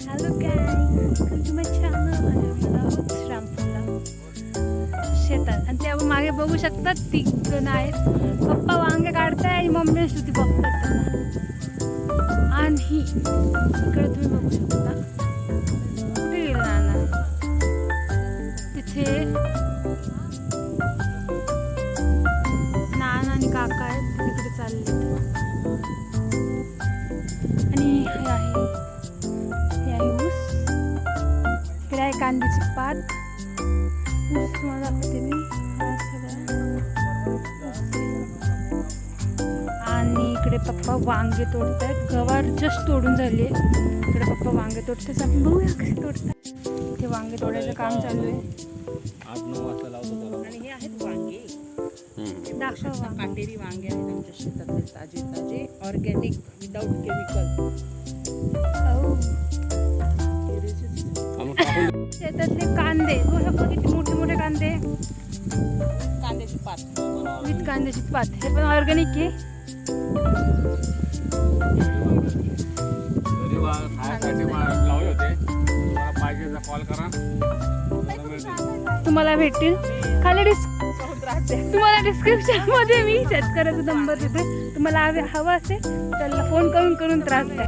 Hello guys, welcome to my channel. आणि मला रामपूरला शेतात आणि ते मागे बघू शकतात 3 जण आहेत. पप्पा वांगे काढताय आणि मम्मी श्रुती बघतात त्यांना. आणि इकडे तुम्ही बघू शकता कुठे गेले नाना, तिथे नाना आणि काका आहेत तिकडे चालले. आणि हे आहे ऊस, इकडे आहे कांद्याची पात. ऊस तुम्हाला दाखवते मी आणि इकडे पप्पा वांगे तोडतायत. गवार जस्ट तोडून झाली आहे. इकडे पप्पा वांगे तोडतात. आपण बघूया कसे तोडतात. ते वांगे तोडायचं काम चालू आहे. 8-9 वाजता लावतो. आणि हे आहेत वांगे, दाखवा. काटेरी वांगे आहेत आमच्या शेतातले, ताजे ताजे, ऑर्गॅनिक, विदाउट केमिकल. शेतातले कांदे बघा, किती मोठे मोठे कांदे. कांद्याची पात विथ कांद्याची पात. हे पण ऑर्गॅनिक आहे. लावले होते. तुम्हाला पाहिजे तर कॉल करा, तुम्हाला भेटतील. खाली तुम्हाला डिस्क्रिप्शन मध्ये मी शेतकऱ्याचा नंबर देते. तुम्हाला हवा असेल त्याला फोन करून त्रास द्या.